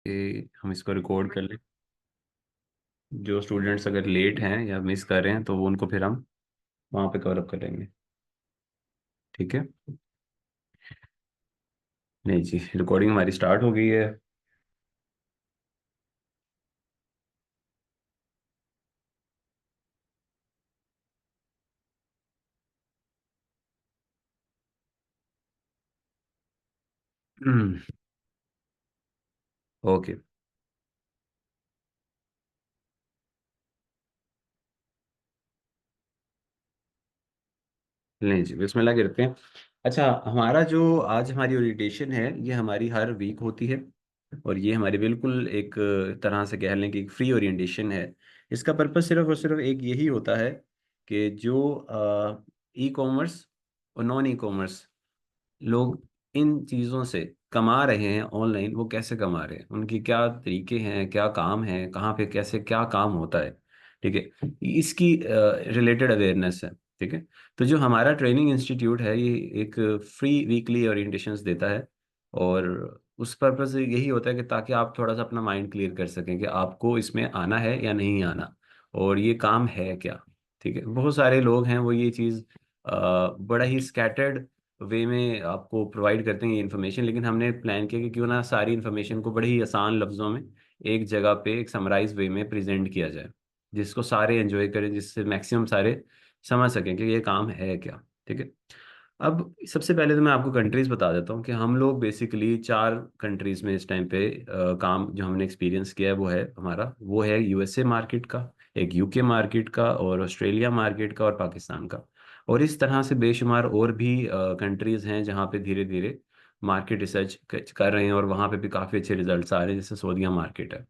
कि हम इसको रिकॉर्ड कर लें। जो स्टूडेंट्स अगर लेट हैं या मिस कर रहे हैं तो वो उनको फिर हम वहाँ पे कवर अप करेंगे। ठीक है। नहीं जी, रिकॉर्डिंग हमारी स्टार्ट हो गई है। ओके। नहीं जी, बिस्मिल्लाह करते हैं। अच्छा, हमारा जो आज हमारी ओरिएंटेशन है ये हमारी हर वीक होती है। और ये हमारी बिल्कुल एक तरह से कह लें कि एक फ्री ओरिएंटेशन है। इसका पर्पस सिर्फ और सिर्फ एक यही होता है कि जो ई कॉमर्स और नॉन ई कॉमर्स लोग इन चीज़ों से कमा रहे हैं ऑनलाइन, वो कैसे कमा रहे हैं, उनकी क्या तरीके हैं, क्या काम है, कहाँ पे कैसे क्या काम होता है। ठीक है। इसकी रिलेटेड अवेयरनेस है। ठीक है। तो जो हमारा ट्रेनिंग इंस्टीट्यूट है ये एक फ्री वीकली ओरिएंटेशंस देता है। और उस पर्पज से यही होता है कि ताकि आप थोड़ा सा अपना माइंड क्लियर कर सकें कि आपको इसमें आना है या नहीं आना, और ये काम है क्या। ठीक है। बहुत सारे लोग हैं वो ये चीज़ बड़ा ही स्कैटर्ड वे में आपको प्रोवाइड करते हैं ये इन्फॉर्मेशन, लेकिन हमने प्लान किया कि क्यों ना सारी इन्फॉर्मेशन को बड़े ही आसान लफ्ज़ों में एक जगह पे एक समराइज वे में प्रेजेंट किया जाए, जिसको सारे एंजॉय करें, जिससे मैक्सिमम सारे समझ सकें कि ये काम है क्या। ठीक है। अब सबसे पहले तो मैं आपको कंट्रीज बता देता हूँ कि हम लोग बेसिकली चार कंट्रीज में इस टाइम पे काम जो हमने एक्सपीरियंस किया है वो है हमारा, वो है यूएसए मार्केट का, एक यूके मार्केट का, और ऑस्ट्रेलिया मार्केट का, और पाकिस्तान का। और इस तरह से बेशुमार और भी कंट्रीज हैं जहाँ पे धीरे धीरे मार्केट रिसर्च कर रहे हैं, और वहाँ पे भी काफ़ी अच्छे रिजल्ट्स आ रहे हैं, जैसे सऊदीया मार्केट है।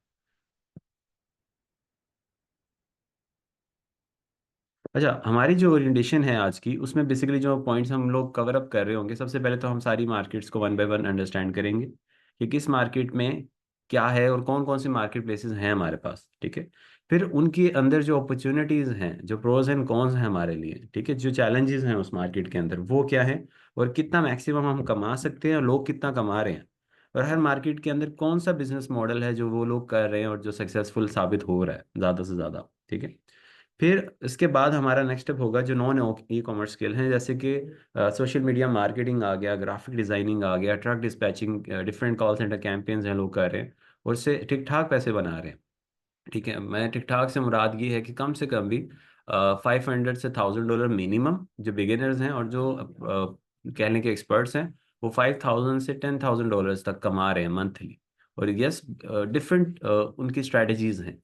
अच्छा, हमारी जो ओरिएंटेशन है आज की, उसमें बेसिकली जो पॉइंट्स हम लोग कवर अप कर रहे होंगे, सबसे पहले तो हम सारी मार्केट्स को वन बाय वन अंडरस्टैंड करेंगे कि किस मार्केट में क्या है और कौन कौन से मार्केट प्लेसेस हैं हमारे पास। ठीक है। फिर उनके अंदर जो अपॉर्चुनिटीज़ हैं, जो प्रोज एंड कॉन्स हैं हमारे लिए, ठीक है, जो चैलेंजेस हैं उस मार्केट के अंदर वो क्या है, और कितना मैक्सिमम हम कमा सकते हैं और लोग कितना कमा रहे हैं, और हर मार्केट के अंदर कौन सा बिजनेस मॉडल है जो वो लोग कर रहे हैं और जो सक्सेसफुल साबित हो रहा है ज़्यादा से ज़्यादा। ठीक है। फिर इसके बाद हमारा नेक्स्ट स्टेप होगा जो नॉन ई कॉमर्स स्किल हैं, जैसे कि सोशल मीडिया मार्केटिंग आ गया, ग्राफिक डिजाइनिंग आ गया, truck dispatching, different call centre campaigns हैं लोग कर रहे हैं और उससे ठीक ठाक पैसे बना रहे हैं। ठीक है। मैं ठीक ठाक से मुराद ये है कि कम से कम भी 500 से 1000 डॉलर मिनिमम जो बिगिनर्स हैं, और जो कह लें कि एक्सपर्ट्स हैं, वो 5000 से 10,000 डॉलर्स तक कमा रहे हैं मंथली। और यस, डिफरेंट उनकी स्ट्रेटजीज हैं।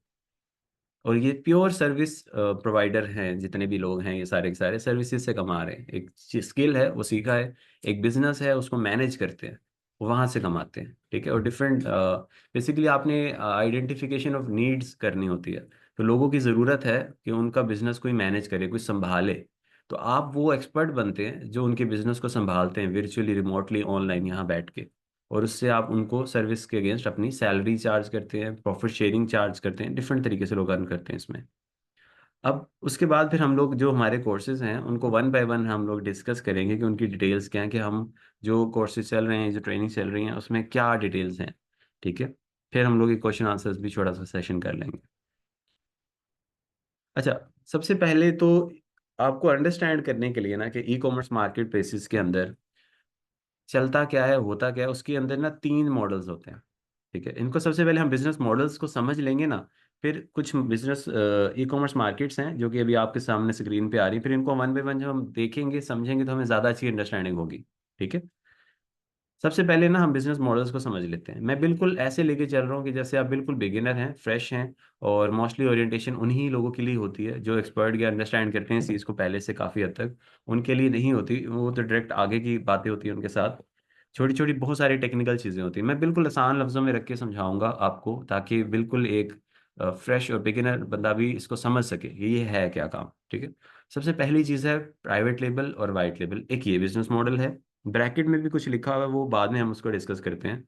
और ये प्योर सर्विस प्रोवाइडर हैं, जितने भी लोग हैं ये सारे के सारे सर्विसेज से कमा रहे हैं। एक स्किल है वो सीखा है, एक बिजनेस है उसको मैनेज करते हैं, वहां से कमाते हैं। ठीक है। और डिफरेंट बेसिकली आपने आइडेंटिफिकेशन ऑफ नीड्स करनी होती है। तो लोगों की ज़रूरत है कि उनका बिजनेस कोई मैनेज करे, कोई संभाले। तो आप वो एक्सपर्ट बनते हैं जो उनके बिजनेस को संभालते हैं वर्चुअली, रिमोटली, ऑनलाइन यहाँ बैठ के। और उससे आप उनको सर्विस के अगेंस्ट अपनी सैलरी चार्ज करते हैं, प्रॉफिट शेयरिंग चार्ज करते हैं, डिफरेंट तरीके से लोग अर्न करते हैं इसमें। अब उसके बाद फिर हम लोग जो हमारे कोर्सेज हैं उनको वन बाय वन हम लोग डिस्कस करेंगे कि उनकी डिटेल्स क्या हैं, कि हम जो कोर्सेज चल रहे हैं, जो ट्रेनिंग चल रही हैं, उसमें क्या डिटेल्स हैं। ठीक है। फिर हम लोग ये क्वेश्चन आंसर्स भी छोटा सा सेशन कर लेंगे। अच्छा, सबसे पहले तो आपको अंडरस्टैंड करने के लिए ना कि ई कॉमर्स मार्केट प्लेसेस के अंदर चलता क्या है, होता क्या है, उसके अंदर ना तीन मॉडल्स होते हैं। ठीक है। इनको सबसे पहले हम बिजनेस मॉडल्स को समझ लेंगे ना, फिर कुछ बिजनेस ई कॉमर्स मार्केट्स हैं जो कि अभी आपके सामने स्क्रीन पे आ रही हैं, फिर इनको वन बाय वन जब हम देखेंगे समझेंगे तो हमें ज़्यादा अच्छी अंडरस्टैंडिंग होगी। ठीक है। सबसे पहले ना हम बिजनेस मॉडल्स को समझ लेते हैं। मैं बिल्कुल ऐसे लेके चल रहा हूँ कि जैसे आप बिल्कुल बिगिनर हैं, फ्रेश हैं, और मोस्टली ओरिएंटेशन उन्हीं लोगों के लिए होती है जो एक्सपर्ट या अंडरस्टैंड करते हैं इस चीज़ को पहले से काफ़ी हद तक। उनके लिए नहीं होती, वो तो डायरेक्ट आगे की बातें होती हैं उनके साथ। छोटी छोटी बहुत सारी टेक्निकल चीज़ें होती हैं, मैं बिल्कुल आसान लफ्ज़ों में रख के समझाऊंगा आपको, ताकि बिल्कुल एक फ्रेश और बिगिनर बंदा भी इसको समझ सके कि ये है क्या काम। ठीक है। सबसे पहली चीज़ है प्राइवेट लेबल और वाइट लेबल, एक ये बिजनेस मॉडल है। ब्रैकेट में भी कुछ लिखा हुआ है, वो बाद में हम उसको डिस्कस करते हैं।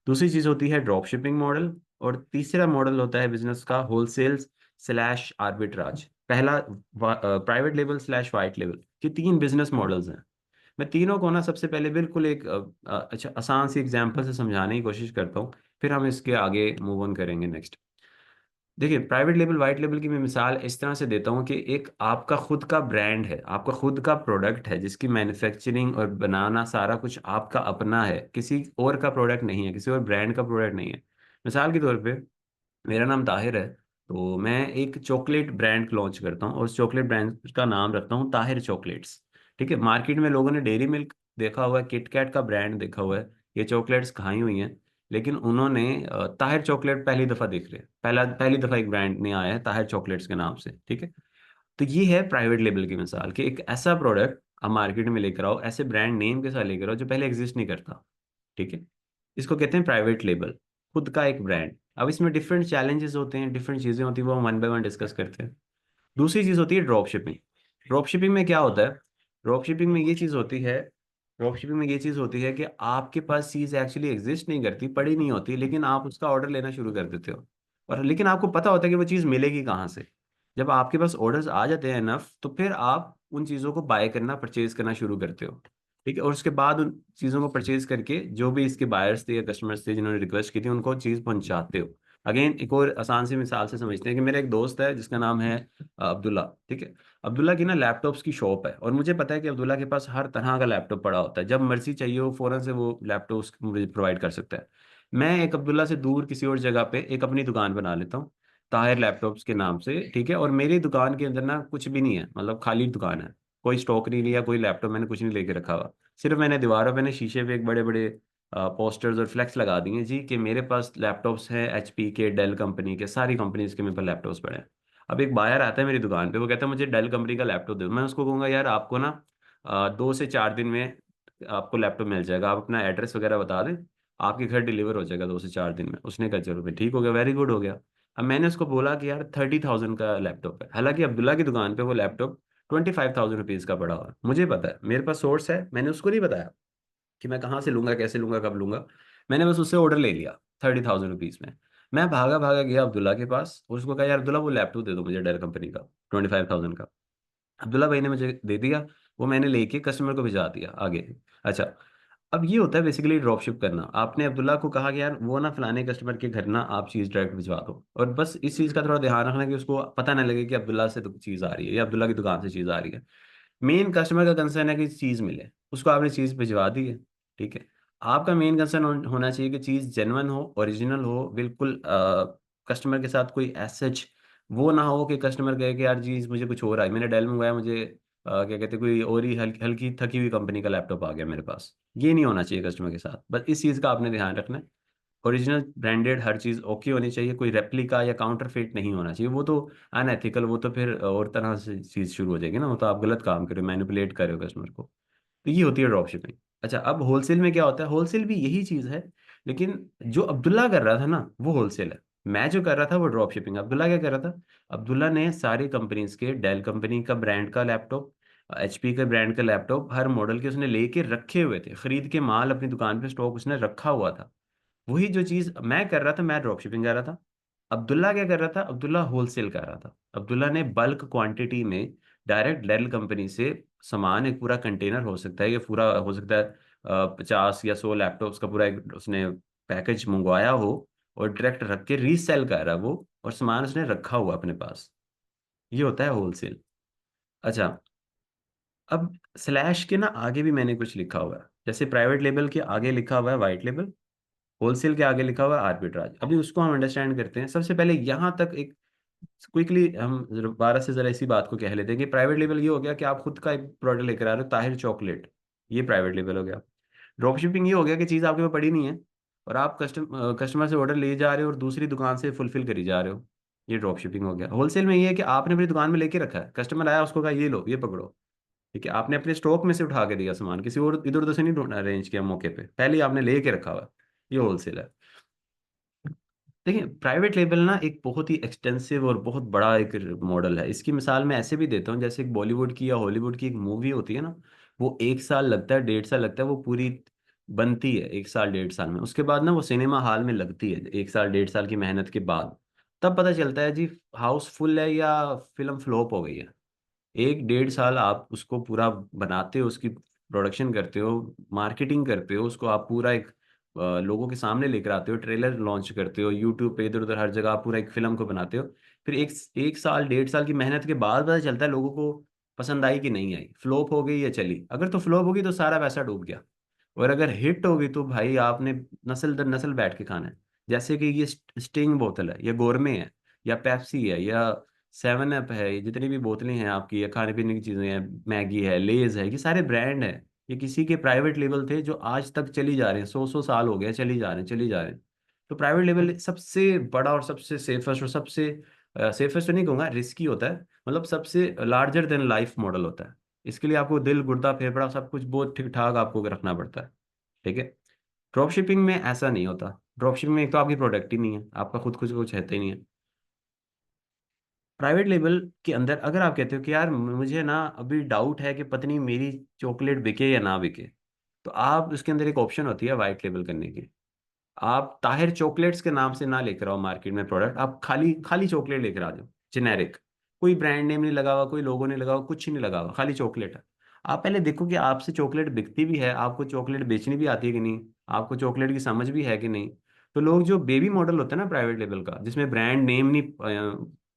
दूसरी चीज़ होती है ड्रॉप शिपिंग मॉडल, और तीसरा मॉडल होता है बिजनेस का होलसेल स्लैश आर्बिट्राज। पहला private label slash white label, ये तीन बिजनेस मॉडल्स हैं। मैं तीनों को ना सबसे पहले बिल्कुल एक अच्छा आसान सी एग्जांपल से समझाने की कोशिश करता हूँ फिर हम इसके आगे मूव ऑन करेंगे नेक्स्ट। देखिए, प्राइवेट लेबल वाइट लेबल की मैं मिसाल इस तरह से देता हूँ कि एक आपका खुद का ब्रांड है, आपका खुद का प्रोडक्ट है, जिसकी मैन्युफैक्चरिंग और बनाना सारा कुछ आपका अपना है, किसी और का प्रोडक्ट नहीं है, किसी और ब्रांड का प्रोडक्ट नहीं है। मिसाल के तौर पे मेरा नाम ताहिर है, तो मैं एक चॉकलेट ब्रांड लॉन्च करता हूँ और उस चॉकलेट ब्रांड का नाम रखता हूँ ताहिर चॉकलेट्स। ठीक है, मार्केट में लोगों ने डेयरी मिल्क देखा हुआ है, किटकैट का ब्रांड देखा हुआ है, ये चॉकलेट्स खाई हुई हैं, लेकिन उन्होंने ताहिर चॉकलेट पहली दफ़ा देख रहे हैं, पहली दफ़ा एक ब्रांड ने आया है ताहिर चॉकलेट्स के नाम से। ठीक है, तो ये है प्राइवेट लेबल की मिसाल कि एक ऐसा प्रोडक्ट आप मार्केट में लेकर आओ, ऐसे ब्रांड नेम के साथ लेकर आओ जो पहले एग्जिस्ट नहीं करता। ठीक है, इसको कहते हैं प्राइवेट लेबल, खुद का एक ब्रांड। अब इसमें डिफरेंट चैलेंजेस होते हैं, डिफरेंट चीज़ें होती हैं, वो हम वन बाय वन डिस्कस करते हैं। दूसरी चीज़ होती है ड्रॉप शिपिंग। ड्रॉप शिपिंग में क्या होता है? ड्रॉप शिपिंग में ये चीज़ होती है ड्रॉप शिपिंग में ये चीज़ होती है कि आपके पास चीज़ एक्चुअली एग्जिस्ट नहीं करती, पड़ी नहीं होती, लेकिन आप उसका ऑर्डर लेना शुरू कर देते हो, और लेकिन आपको पता होता है कि वो चीज़ मिलेगी कहाँ से। जब आपके पास ऑर्डर्स आ जाते हैं इनफ, तो फिर आप उन चीज़ों को बाय करना, परचेज करना शुरू करते हो। ठीक है, और उसके बाद उन चीज़ों को परचेज करके जो भी इसके बायर्स थे या कस्टमर्स थे जिन्होंने रिक्वेस्ट की थी, उनको चीज़ पहुंचाते हो। अगेन एक और आसान सी मिसाल से समझते हैं कि मेरा एक दोस्त है जिसका नाम है अब्दुल्ला। ठीक है, अब्दुल्ला की ना लैपटॉप्स की शॉप है, और मुझे पता है कि अब्दुल्ला के पास हर तरह का लैपटॉप पड़ा होता है, जब मर्जी चाहिए हो फ़ौरन से वो लैपटॉप्स मुझे प्रोवाइड कर सकता है। मैं एक अब्दुल्ला से दूर किसी और जगह पे एक अपनी दुकान बना लेता हूँ ताहिर लैपटॉप्स के नाम से। ठीक है, और मेरी दुकान के अंदर ना कुछ भी नहीं है, मतलब खाली दुकान है, कोई स्टॉक नहीं लिया, कोई लैपटॉप मैंने कुछ नहीं लेके रखा हुआ। सिर्फ मैंने दीवारों पे, शीशे पे एक बड़े बड़े पोस्टर्स और फ्लेक्स लगा दिए जी कि मेरे पास लैपटॉप्स हैं एचपी के, डेल कंपनी के, सारी कंपनीज के मेरे पास लैपटॉप्स पड़े हैं। अब एक बायर आता है मेरी दुकान पे, वो कहता है मुझे डेल कंपनी का लैपटॉप दो। मैं उसको कहूँगा यार आपको ना 2 से 4 दिन में आपको लैपटॉप मिल जाएगा, आप अपना एड्रेस वगैरह बता दें, आपके घर डिलीवर हो जाएगा 2 से 4 दिन में। उसने कहा चलो भाई ठीक हो गया, वेरी गुड हो गया। अब मैंने उसको बोला कि यार 30,000 का लैपटॉप है, हालांकि अब्दुल्ला की दुकान पे वो लैपटॉप 25,000 रुपीज़ का पड़ा हुआ है। मुझे पता है, मेरे पास सोर्स है, मैंने उसको नहीं बताया कि मैं कहाँ से लूंगा, कैसे लूंगा, कब लूंगा। मैंने बस उससे ऑर्डर ले लिया 30,000 रुपीज़ में। मैं भागा भागा गया अब्दुल्ला के पास और उसको कहा यार अब्दुल्ला वो लैपटॉप दे दो मुझे डेल कंपनी का, 25,000 का। अब्दुल्ला भाई ने मुझे दे दिया, वो मैंने लेके कस्टमर को भिजा दिया आगे। अच्छा, अब ये होता है बेसिकली ड्रॉप शिप करना। आपने अब्दुल्ला को कहा कि यार वो ना फलाने कस्टमर के घर ना आप चीज़ डायरेक्ट भिजवा दो, और बस इस चीज़ का थोड़ा ध्यान रखना कि उसको पता ना लगे कि अब्दुल्ला से तो चीज़ आ रही है या अब्दुल्ला की दुकान से चीज़ आ रही है। मेन कस्टमर का कंसर्न है कि चीज़ मिले, उसको आपने चीज़ भिजवा दी है। ठीक है, आपका मेन कंसर्न होना चाहिए कि चीज़ जेन्युइन हो, ओरिजिनल हो, बिल्कुल कस्टमर के साथ कोई एसच वो ना हो कि कस्टमर कहे कि यार चीज़ मुझे कुछ और आई, मैंने डेल मंगवाया, मुझे क्या कहते हैं कोई और ही हल्की थकी हुई कंपनी का लैपटॉप आ गया मेरे पास। ये नहीं होना चाहिए कस्टमर के साथ, बस इस चीज़ का आपने ध्यान रखना है। ओरिजिनल ब्रांडेड हर चीज़ ओके होनी चाहिए, कोई रेप्लिका या काउंटरफेट नहीं होना चाहिए, वो तो अनएथिकल, वो तो फिर और तरह से चीज़ शुरू हो जाएगी ना, वो तो आप गलत काम कर रहे हो, मैनिपुलेट कर रहे हो कस्टमर को। तो ये होती है ड्रॉप शिपिंग। अच्छा, अब होलसेल में क्या होता है? होलसेल भी यही चीज़ है, लेकिन जो अब्दुल्ला कर रहा था ना वो होलसेल है, मैं जो कर रहा था वो ड्रॉप शिपिंग। अब्दुल्ला क्या कर रहा था? अब्दुल्ला ने सारी कंपनीज के, डेल कंपनी का ब्रांड का लैपटॉप, एचपी के ब्रांड का लैपटॉप, हर मॉडल के उसने लेके रखे हुए थे, खरीद के माल अपनी दुकान पे स्टॉक उसने रखा हुआ था। वही जो चीज मैं कर रहा था, मैं ड्रॉप शिपिंग कर रहा था। अब्दुल्ला क्या कर रहा था? अब्दुल्ला होलसेल कर रहा था। अब्दुल्ला ने बल्क क्वांटिटी में डायरेक्ट डेल कंपनी से सामान, एक पूरा कंटेनर हो सकता है, ये पूरा हो सकता है 50 या 100 लैपटॉप्स का पूरा एक उसने पैकेज मंगवाया हो, और डायरेक्ट रख के रीसेल कर रहा है वो, और सामान उसने रखा हुआ अपने पास। ये होता है होलसेल। अच्छा, अब स्लैश के ना आगे भी मैंने कुछ लिखा हुआ है, जैसे प्राइवेट लेबल के आगे लिखा हुआ है वाइट लेबल, होलसेल के आगे लिखा हुआ है आर्बिट्राज। अभी उसको हम अंडरस्टैंड करते हैं। सबसे पहले यहाँ तक एक क्विकली हम दोबारा से जरा इसी बात को कह लेते हैं कि प्राइवेट लेबल ये हो गया कि आप खुद का एक प्रोडक्ट लेकर आ रहे हो, ताहिर चॉकलेट, ये प्राइवेट लेबल हो गया। ड्रॉप शिपिंग ये हो गया कि चीज़ आपके पास पड़ी नहीं है, और आप कस्टमर से ऑर्डर ले जा रहे हो और दूसरी दुकान से फुलफिल करी जा रहे हो, ये ड्रॉप शिपिंग हो गया। होलसेल में ये है कि आपने अपनी दुकान में लेके रखा है, कस्टमर आया उसको कहा ये लो, ये पकड़ो। ठीक है, आपने अपने स्टॉक में से उठा के दिया सामान, किसी और इधर उधर से नहीं ढूंढना, अरेंज किया मौके पे, पहले ही आपने लेके रखा हुआ है। ये होलसेल है। देखिए, प्राइवेट लेबल ना एक बहुत ही एक्सटेंसिव और बहुत बड़ा एक मॉडल है। इसकी मिसाल मैं ऐसे भी देता हूँ, जैसे एक बॉलीवुड की या हॉलीवुड की एक मूवी होती है ना, वो 1 साल लगता है, 1.5 साल लगता है वो पूरी बनती है, 1 साल 1.5 साल में, उसके बाद ना वो सिनेमा हॉल में लगती है 1 साल 1.5 साल की मेहनत के बाद, तब पता चलता है जी हाउसफुल है या फिल्म फ्लॉप हो गई है। 1 1.5 साल आप उसको पूरा बनाते हो, उसकी प्रोडक्शन करते हो, मार्केटिंग करते हो उसको, आप पूरा एक लोगों के सामने लेकर आते हो, ट्रेलर लॉन्च करते हो यूट्यूब पे, इधर उधर हर जगह आप पूरा एक फिल्म को बनाते हो। फिर एक साल 1.5 साल की मेहनत के बाद पता चलता है लोगों को पसंद आई कि नहीं आई, फ्लॉप हो गई या चली। अगर तो फ्लॉप होगी तो सारा पैसा डूब गया, और अगर हिट होगी तो भाई आपने नस्ल दर नस्ल बैठ के खाना है। जैसे कि ये स्टिंग बोतल है, या गोरमे है, या पेप्सी है, या सेवन अप है, ये जितनी भी बोतलें हैं आपकी, या खाने पीने की चीज़ें हैं, मैगी है, लेज है, ये सारे ब्रांड हैं। ये किसी के प्राइवेट लेवल थे जो आज तक चली जा रहे हैं, 100 100 साल हो गया चली जा रहे हैं, चली जा रहे हैं। तो प्राइवेट लेवल सबसे बड़ा और सबसे सेफेस्ट, और सबसे सेफेस्ट तो नहीं कहूँगा, रिस्की होता है, मतलब सबसे लार्जर देन लाइफ मॉडल होता है। इसके लिए आपको दिल गुर्दा फेफड़ा सब कुछ बहुत ठीक ठाक आपको रखना पड़ता है। ठीक है। ड्रॉप शिपिंग में ऐसा नहीं होता। ड्रॉप शिपिंग में एक तो आपकी प्रोडक्ट ही नहीं है, आपका खुद कुछ है ही नहीं है। प्राइवेट लेबल के अंदर अगर आप कहते हो कि यार मुझे ना अभी डाउट है कि पता नहीं मेरी चॉकलेट बिके या ना बिके, तो आप उसके अंदर एक ऑप्शन होती है वाइट लेबल करने की। आप ताहिर चॉकलेट्स के नाम से ना लेकर आओ मार्केट में प्रोडक्ट, आप खाली खाली चॉकलेट लेकर आ जाओ, जेनेरिक, कोई ब्रांड नेम नहीं लगा हुआ, कोई लोगो नहीं लगा हुआ, कुछ नहीं लगा हुआ, खाली चॉकलेट है। आप पहले देखो कि आपसे चॉकलेट बिकती भी है, आपको चॉकलेट बेचनी भी आती है कि नहीं, आपको चॉकलेट की समझ भी है कि नहीं। तो लोग जो बेबी मॉडल होता है ना प्राइवेट लेवल का, जिसमें ब्रांड नेम नहीं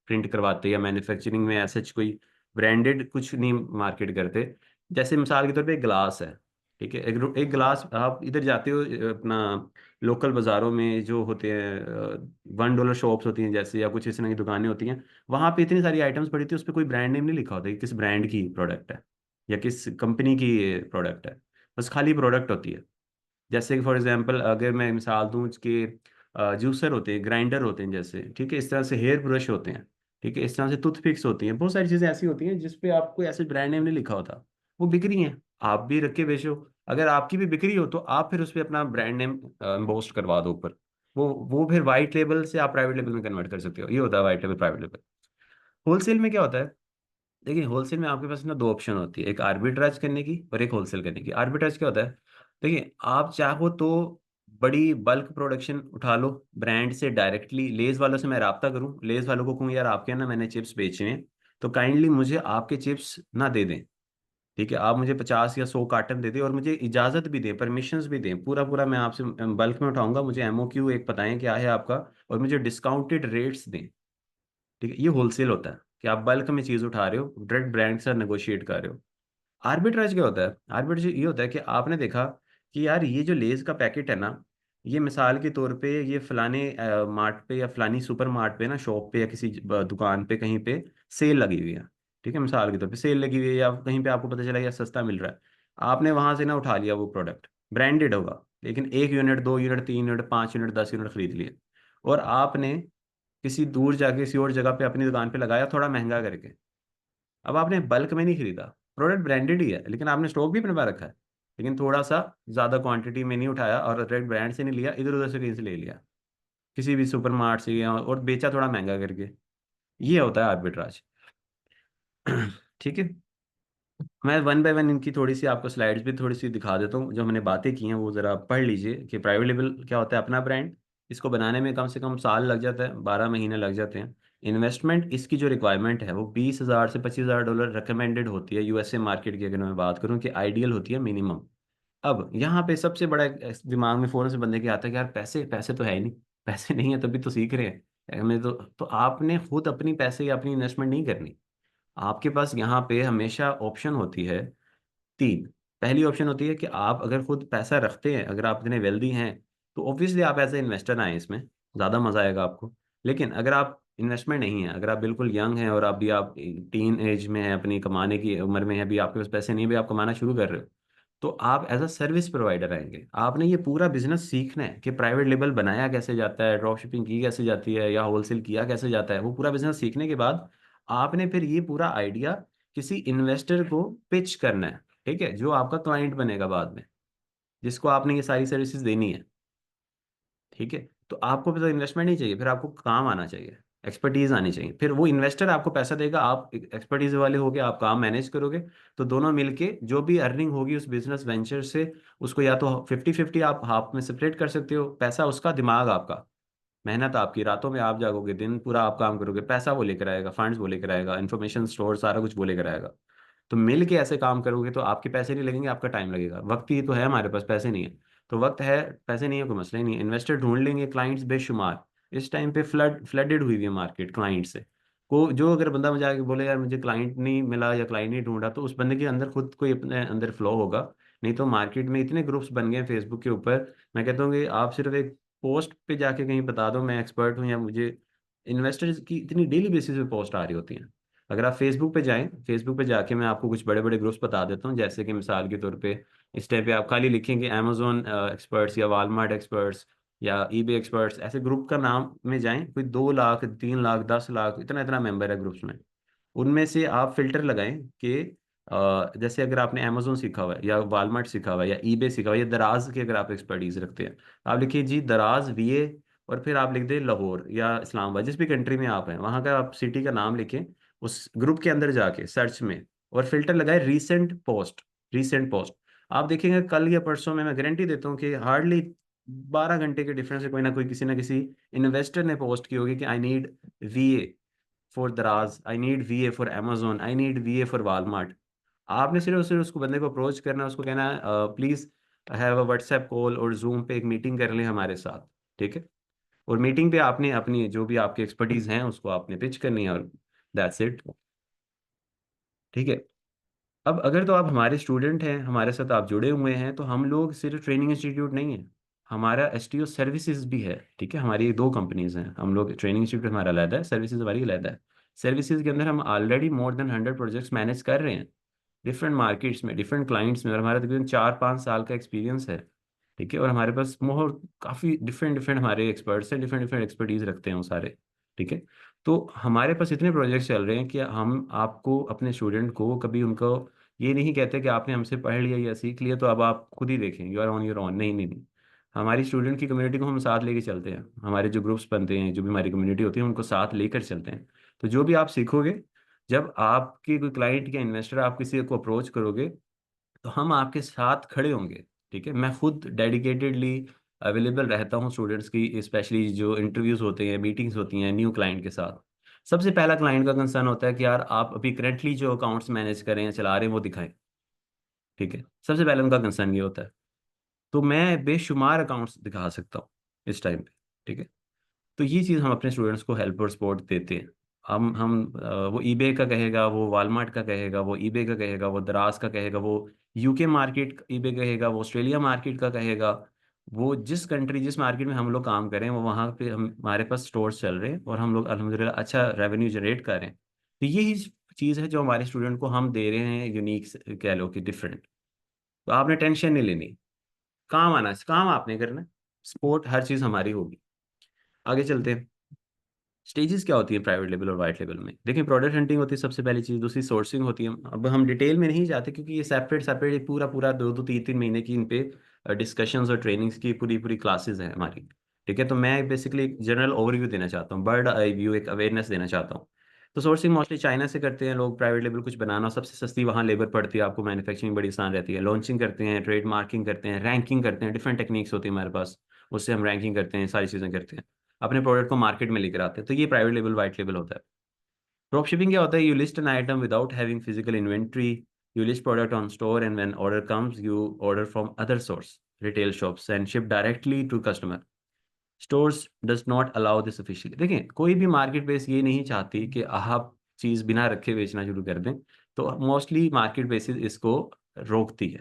प्रिंट करवाते, या मैन्युफैक्चरिंग में ऐसा कोई ब्रांडेड कुछ नहीं मार्केट करते। जैसे मिसाल के तौर पे एक ग्लास है, ठीक है, एक गिलास, आप इधर जाते हो अपना लोकल बाज़ारों में जो होते हैं $1 शॉप्स होती हैं जैसे, या कुछ इस तरह की दुकानें होती हैं, वहाँ पे इतनी सारी आइटम्स पड़ी थी, उस पर कोई ब्रांड नेम नहीं लिखा होता कि किस ब्रांड की प्रोडक्ट है या किस कंपनी की प्रोडक्ट है। बस खाली प्रोडक्ट होती है। जैसे कि फॉर एग्जांपल अगर मैं मिसाल दूं कि जूसर होते हैं, ग्राइंडर होते हैं जैसे, ठीक है, इस तरह से हेयर ब्रश होते हैं, ठीक है, इस तरह से टूथपिक्स होती हैं, बहुत सारी चीज़ें ऐसी होती हैं जिस पे आपको ऐसे ब्रांड नेम नहीं लिखा होता, वो बिक रही हैं, आप भी रख के बेचो। अगर आपकी भी बिक्री हो तो आप फिर उस पर अपना ब्रांड नेम एम्बोस्ट करवा दो ऊपर। वो फिर वाइट लेबल से आप प्राइवेट लेबल में कन्वर्ट कर सकते हो। ये होता है white label private label. Wholesale में क्या होता है, देखिए होलसेल में आपके पास ना दो ऑप्शन होती है, एक आर्बिट्राज करने की और एक होलसेल करने की। आर्बिट्राज क्या होता है, देखिए आप चाहो तो बड़ी बल्क प्रोडक्शन उठा लो, ब्रांड से डायरेक्टली, लेज वालों से मैं राब्ता करूं, लेज वालों को कहूँ यार आपके यहाँ ना मैंने चिप्स बेचे हैं, तो काइंडली मुझे आपके चिप्स ना दे दें, ठीक है, आप मुझे 50 या 100 कार्टन दे दें, और मुझे इजाज़त भी दें, परमिशंस भी दें, पूरा पूरा मैं आपसे बल्क में उठाऊंगा, मुझे एमओक्यू एक बताएं क्या है आपका, और मुझे डिस्काउंटेड रेट्स दें। ठीक है, ये होलसेल होता है कि आप बल्क में चीज़ उठा रहे हो, डायरेक्ट ब्रांड के साथ नेगोशिएट कर रहे हो। आर्बिट्राज क्या होता है, आर्बिट्राज ये होता है कि आपने देखा कि यार ये जो लेज का पैकेट है ना, ये मिसाल के तौर पे ये फलाने मार्ट पे या फलानी सुपर मार्ट पे ना, शॉप पे या किसी दुकान पे कहीं पे सेल लगी हुई है, ठीक है, मिसाल के तौर पे सेल लगी हुई है, या कहीं पे आपको पता चला या सस्ता मिल रहा है, आपने वहां से ना उठा लिया वो प्रोडक्ट, ब्रांडेड होगा, लेकिन 1 unit 2 unit 3 unit 5 unit 10 unit खरीद लिए, और आपने किसी दूर जाके किसी और जगह पे अपनी दुकान पे लगाया थोड़ा महंगा करके। अब आपने बल्क में नहीं खरीदा, प्रोडक्ट ब्रांडेड ही है, लेकिन आपने स्टॉक भी बनवा रखा है, लेकिन थोड़ा सा ज्यादा क्वांटिटी में नहीं उठाया, और डायरेक्ट ब्रांड से नहीं लिया, इधर उधर से कहीं से ले लिया, किसी भी सुपर मार्ट से, और बेचा थोड़ा महंगा करके। ये होता है आर्बिट्राज। ठीक है। मैं वन बाय वन इनकी थोड़ी सी आपको स्लाइड्स भी थोड़ी सी दिखा देता हूँ, जो हमने बातें की हैं वो ज़रा पढ़ लीजिए कि प्राइवेट लेबल क्या होता है, अपना ब्रांड, इसको बनाने में कम से कम साल लग जाता है, 12 महीने लग जाते हैं। इन्वेस्टमेंट इसकी जो रिक्वायरमेंट है वो $20,000 से $25,000 रिकमेंडेड होती है यूएसए मार्केट की, अगर मैं बात करूँ कि आइडियल होती है मिनिमम। अब यहाँ पे सबसे बड़ा एक दिमाग में फ़ौरन से बंदे के आता है कि यार पैसे पैसे तो है ही नहीं, पैसे नहीं है तभी तो सीख रहे हैं हमें तो आपने खुद अपनी पैसे या अपनी इन्वेस्टमेंट नहीं करनी। आपके पास यहाँ पे हमेशा ऑप्शन होती है तीन। पहली ऑप्शन होती है कि आप अगर खुद पैसा रखते हैं, अगर आप इतने वेल्दी हैं, तो ऑब्वियसली आप एज ए इन्वेस्टर आए इसमें, ज़्यादा मज़ा आएगा आपको। लेकिन अगर आप इन्वेस्टमेंट नहीं है, अगर आप बिल्कुल यंग हैं और अभी आप टीन एज में हैं, अपनी कमाने की उम्र में है, अभी आपके पास पैसे नहीं, भी आप कमाना शुरू कर रहे हो, तो आप एज अ सर्विस प्रोवाइडर आएंगे। आपने ये पूरा बिजनेस सीखना है कि प्राइवेट लेबल बनाया कैसे जाता है, ड्रॉप शिपिंग की कैसे जाती है, या होलसेल किया कैसे जाता है, वो पूरा बिजनेस सीखने के बाद आपने फिर ये पूरा आइडिया किसी इन्वेस्टर को पिच करना है, ठीक है, जो आपका क्लाइंट बनेगा बाद में, जिसको आपने ये सारी सर्विसेज देनी है। ठीक है। तो आपको फिर इन्वेस्टमेंट नहीं चाहिए, फिर आपको काम आना चाहिए, एक्सपर्टीज आनी चाहिए, फिर वो इन्वेस्टर आपको पैसा देगा, आप एक्सपर्टीज वाले होगे, आप काम मैनेज करोगे, तो दोनों मिलके जो भी अर्निंग होगी उस बिजनेस वेंचर से, उसको या तो 50-50 आप हाफ में सेपरेट कर सकते हो, पैसा उसका, दिमाग आपका, मेहनत आपकी, रातों में आप जागोगे, दिन पूरा आप काम करोगे, पैसा वो लेकर आएगा, फंड्स वो लेकर आएगा, इन्फॉर्मेशन स्टोर सारा कुछ वो लेकर आएगा। तो मिल के ऐसे काम करोगे तो आपके पैसे नहीं लगेंगे, आपका टाइम लगेगा, वक्त ही तो है हमारे पास, पैसे नहीं है। तो वक्त है, पैसे नहीं है, कोई मसला ही नहीं है, इन्वेस्टर ढूंढ लेंगे, क्लाइंट्स बेशुमार। इस टाइम पे फ्लडेड हुई हुई है मार्केट क्लाइंट से। को जो अगर बंदा मुझे आके बोले यार मुझे क्लाइंट नहीं मिला या क्लाइंट नहीं ढूंढा, तो उस बंदे के अंदर खुद कोई अपने अंदर फ्लो होगा। नहीं तो मार्केट में इतने ग्रुप्स बन गए हैं फेसबुक के ऊपर, मैं कहता हूँ कि आप सिर्फ एक पोस्ट पे जाके कहीं बता दो मैं एक्सपर्ट हूँ, या मुझे इन्वेस्टर्स की इतनी डेली बेसिस पे पोस्ट आ रही होती हैं। अगर आप फेसबुक पे जाएं, फेसबुक पे जाके मैं आपको कुछ बड़े बड़े ग्रुप्स बता देता हूँ, जैसे कि मिसाल के तौर पे इस टाइम पे आप खाली लिखेंगे अमेजोन एक्सपर्ट्स या वालमार्ट एक्सपर्ट्स या ईबे एक्सपर्ट्स, ऐसे ग्रुप का नाम में जाएं, कोई 2 लाख 3 लाख 10 लाख इतना इतना मेंबर है ग्रुप्स में। उनमें से आप फिल्टर लगाएं कि जैसे अगर आपने अमेजोन सीखा हुआ है या वालमार्ट सीखा हुआ है या ईबे सीखा हुआ है या दराज की अगर आप एक्सपर्टीज रखते हैं, आप लिखिए जी दराज वीए, और फिर आप लिख दें लाहौर या इस्लामाबाद, जिस भी कंट्री में आप हैं वहाँ का आप सिटी का नाम लिखें उस ग्रुप के अंदर जाके सर्च में, और फिल्टर लगाए रीसेंट पोस्ट। रीसेंट पोस्ट आप देखेंगे कल या परसों में, मैं गारंटी देता हूँ कि हार्डली 12 घंटे के डिफरेंस से कोई ना कोई किसी ना किसी इन्वेस्टर ने पोस्ट की होगी कि आई नीड वीए फॉर दराज, I need वीए for amazon, I need वीए for Walmart. आपने सिर्फ उसको बंदे को अप्रोच करना है, उसको कहना है please have a WhatsApp call और जूम पे एक मीटिंग कर लें हमारे साथ, ठीक है। और मीटिंग पे आपने अपनी जो भी आपकी एक्सपर्टीज हैं उसको आपने पिच करनी है, और दैट्स इट, ठीक है। अब अगर तो आप हमारे स्टूडेंट हैं, हमारे साथ आप जुड़े हुए हैं, तो हम लोग सिर्फ ट्रेनिंग इंस्टीट्यूट नहीं है, हमारा एसटीओ सर्विसेज भी है, ठीक है। हमारी 2 कंपनीज हैं, हम लोग ट्रेनिंग इंस्टीट्यूट हमारा अलग है, सर्विसेज हमारी अलग है। सर्विसेज के अंदर हम already more than 100 projects manage कर रहे हैं, डिफरेंट मार्केट्स में, डिफरेंट क्लाइंट्स में, और हमारा तकरीबन 4-5 साल का एक्सपीरियंस है, ठीक है। और हमारे पास मोर काफ़ी डिफरेंट डिफरेंट हमारे एक्सपर्ट्स हैं, डिफरेंट डिफरेंट एक्सपर्टीज रखते हैं वो सारे, ठीक है। तो हमारे पास इतने प्रोजेक्ट्स चल रहे हैं कि हम आपको अपने स्टूडेंट को कभी उनको ये नहीं कहते कि आपने हमसे पढ़ लिया या सीख लिया तो अब आप खुद ही देखें, you are on your own, नहीं नहीं नहीं। हमारी स्टूडेंट की कम्युनिटी को हम साथ लेके चलते हैं, हमारे जो ग्रुप्स बनते हैं, जो भी हमारी कम्युनिटी होती है उनको साथ लेकर चलते हैं। तो जो भी आप सीखोगे, जब आपकी कोई क्लाइंट या इन्वेस्टर आप किसी को अप्रोच करोगे, तो हम आपके साथ खड़े होंगे, ठीक है। मैं खुद डेडिकेटेडली अवेलेबल रहता हूँ स्टूडेंट्स की, स्पेशली जो इंटरव्यूज होते हैं, मीटिंग्स होती हैं न्यू क्लाइंट के साथ। सबसे पहला क्लाइंट का कंसर्न होता है कि यार आप अभी करेंटली जो अकाउंट्स मैनेज कर रहे हैं, चला रहे हैं, वो दिखाएं, ठीक है। सबसे पहले उनका कंसर्न ये होता है। तो मैं बेशुमार अकाउंट्स दिखा सकता हूँ इस टाइम पे, ठीक है। तो ये चीज़ हम अपने स्टूडेंट्स को हेल्प और सपोर्ट देते हैं। वो ईबे का कहेगा, वो वालमार्ट का कहेगा, वो ईबे का कहेगा, वो दराज का कहेगा, वो यूके मार्केट ईबे कहेगा, वो ऑस्ट्रेलिया मार्केट का कहेगा, वो जिस कंट्री जिस मार्केट में हम लोग काम करें वो वहाँ पे हमारे पास स्टोर्स चल रहे हैं, और हम लोग अल्हम्दुलिल्लाह अच्छा रेवेन्यू जनरेट कर रहे हैं। तो यही चीज़ है जो हमारे स्टूडेंट को हम दे रहे हैं, यूनिक कह लो कि डिफरेंट। तो आपने टेंशन नहीं लेनी, काम आना, काम आपने करना है, सपोर्ट हर चीज़ हमारी होगी। आगे चलते हैं। स्टेजेस क्या होती है प्राइवेट लेवल और वाइट लेवल में, देखिए प्रोडक्ट हंटिंग होती है सबसे पहली चीज़, दूसरी सोर्सिंग होती है। अब हम डिटेल में नहीं जाते क्योंकि ये सेपरेट सेपरेट एक पूरा पूरा 2-2 3-3 महीने की इन पे डिस्कशंस और ट्रेनिंग्स की पूरी पूरी क्लासेस हैं हमारी, ठीक है। तो मैं बेसिकली एक जनरल ओवरव्यू देना चाहता हूँ, बर्ड आई व्यू, एक अवेयरनेस देना चाहता हूँ। तो सोर्सिंग मोस्टली चाइना से करते हैं लोग, प्राइवेट लेवल कुछ बनाना सबसे सस्ती वहाँ लेबर पड़ती है, आपको मैन्युफैक्चरिंग बड़ी आसान रहती है। लॉन्चिंग करते हैं, ट्रेड मार्किंग करते हैं, रैंकिंग करते हैं, डिफरेंट टेक्निक्स होती है हमारे पास, उससे हम रैंकिंग करते हैं, सारी चीज़ें करते हैं, अपने प्रोडक्ट को मार्केट में लेकर आते हैं। तो ये प्राइवेट लेवल वाइट लेवल होता है। ड्रॉप शिपिंग क्या होता है, you list an item without having physical inventory, you list product on store and when order comes you order from other source retail shops and ship directly to customer. Stores does not allow this officially. देखिए कोई भी market place ये नहीं चाहती कि आप चीज़ बिना रखे बेचना शुरू कर दें, तो मोस्टली मार्केट प्लेसेस इसको रोकती है,